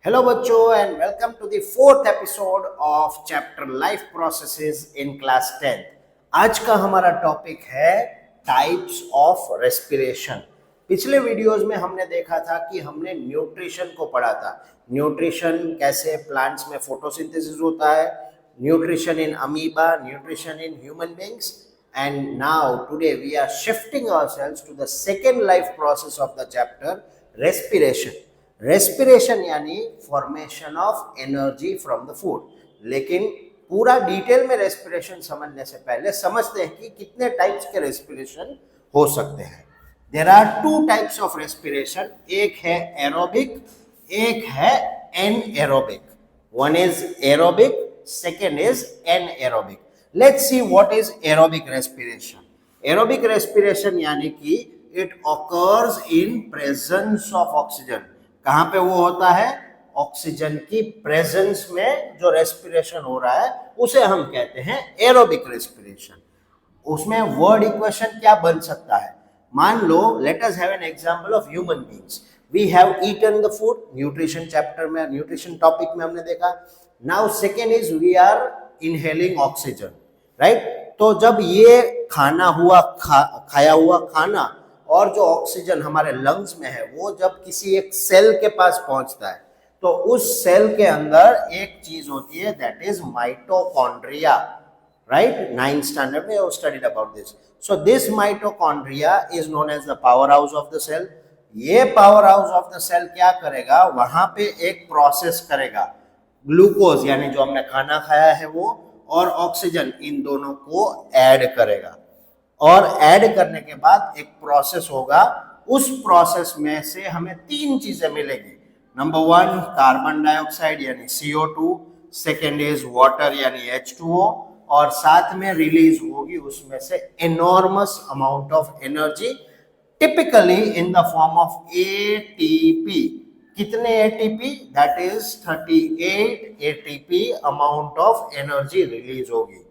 Hello बच्चों and welcome to the fourth episode of chapter life processes in class 10। आज का हमारा topic है टाइप्स ऑफ रेस्पिरेशन। पिछले वीडियोस में हमने देखा था कि हमने न्यूट्रिशन को पढ़ा था। न्यूट्रिशन कैसे प्लांट्स में फोटोसिंथेसिस होता है, nutrition in amoeba, nutrition in human beings, and now today we are shifting ourselves to the second life process of the chapter, respiration. Respiration यानी formation of energy from the food. लेकिन पूरा detail में respiration समझने से पहले समझते हैं कि कितने टाइप्स के रेस्पिरेशन हो सकते हैं। There are two types of respiration, एक है एरोबिक, एक है anaerobic. One is aerobic, second is anaerobic. Let's see what is aerobic respiration. Aerobic respiration यानी कि it occurs in presence of oxygen. कहां पे वो होता है? ऑक्सीजन की प्रेजेंस में जो रेस्पिरेशन हो रहा है उसे हम कहते हैं एरोबिक रेस्पिरेशन। उसमें वर्ड इक्वेशन क्या बन सकता है? मान लो, let us have an example of human beings. We have eaten the food, nutrition chapter में, न्यूट्रिशन टॉपिक में हमने देखा। Now second is we are inhaling oxygen, right? तो जब ये खाना हुआ खाया हुआ खाना और जो ऑक्सीजन हमारे लंग्स में है वो जब किसी एक सेल के पास पहुंचता है तो उस सेल के अंदर एक चीज होती है, that is mitochondria, right? 9th standard में you studied about this. So this mitochondria is known as the power house of the cell. ये power house of the cell क्या करेगा? वहां पे एक प्रोसेस करेगा, ग्लूकोज यानी जो हमने खाना खाया है वो और ऑक्सीजन, इन दोनों को ऐड करेगा और ऐड करने के बाद एक प्रोसेस होगा। उस प्रोसेस में से हमें तीन चीजें मिलेगी। नंबर वन, कार्बन डाइऑक्साइड यानी CO2, सेकेंड इज वाटर यानी H2O, और साथ में रिलीज होगी उसमें से enormous amount of energy, typically in the form of ATP। कितने ATP? That is 38 ATP amount of energy release होगी।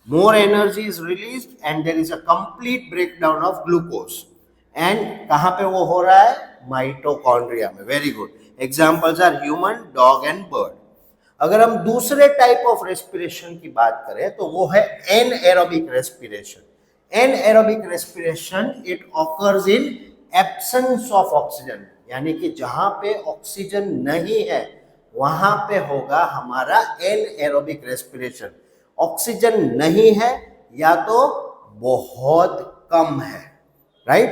More energy is released and there is a complete breakdown of glucose. And कहाँ पे वो हो रहा है? Mitochondria में। Very good. Examples are human, dog and bird. अगर हम दूसरे टाइप ऑफ रेस्पिरेशन की बात करें तो वो है anaerobic respiration. Anaerobic respiration it occurs in absence of oxygen, यानी कि जहां पे ऑक्सीजन नहीं है वहां पे होगा हमारा एनएरोबिक रेस्पिरेशन। ऑक्सीजन नहीं है या तो बहुत कम है, राइट?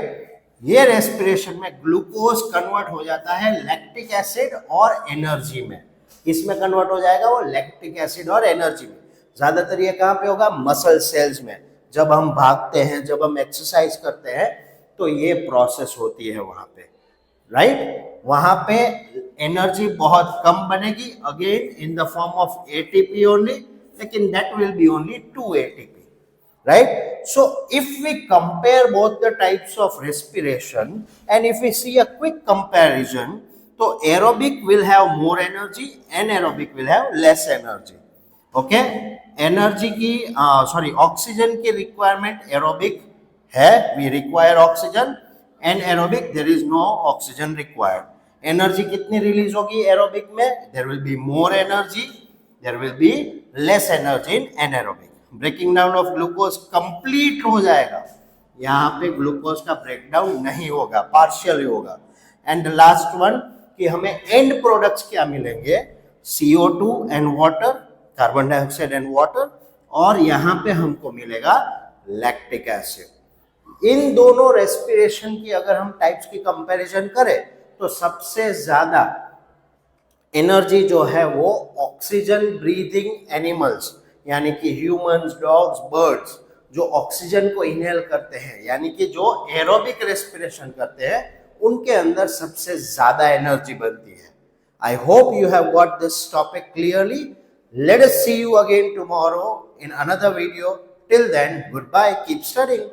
ये रेस्पिरेशन में ग्लूकोज कन्वर्ट हो जाता है लैक्टिक एसिड और एनर्जी में। किसमें कन्वर्ट हो जाएगा वो? लैक्टिक एसिड और एनर्जी में। ज्यादातर ये कहां पे होगा? मसल सेल्स में। जब हम भागते हैं, जब हम एक्सरसाइज करते हैं तो ये प्रोसेस होती है वहां पे, राइट? वहां पे एनर्जी बहुत कम बनेगी, again in the form of ATP only, लेकिन that will be only 2 ATP, right? So if we compare both the types of respiration and if we see a quick comparison, so aerobic will have more energy, anaerobic will have less energy. Okay? Energy की oxygen की requirement aerobic है, we require oxygen, and aerobic there is no oxygen required. Energy कितनी release होगी aerobic में? there will be more energy, there will be less energy in anaerobic. Breaking down of glucose complete हो जाएगा, यहाँ पे glucose का breakdown नहीं होगा, पार्शियल होगा। एंड लास्ट वन कि हमें एंड प्रोडक्ट्स क्या मिलेंगे? CO2 and water, carbon dioxide and water, और यहाँ पे हमको मिलेगा लैक्टिक एसिड। इन दोनों रेस्पिरेशन की अगर हम टाइप्स की कंपैरिजन करें तो सबसे ज्यादा एनर्जी जो है वो ऑक्सीजन ब्रीदिंग एनिमल्स यानी कि ह्यूमंस, डॉग्स, बर्ड्स जो ऑक्सीजन को इनहेल करते हैं यानी कि जो एरोबिक रेस्पिरेशन करते हैं उनके अंदर सबसे ज्यादा एनर्जी बनती है। I hope you have got this topic clearly. Let us see you again tomorrow in another video. Till then, good bye, keep studying.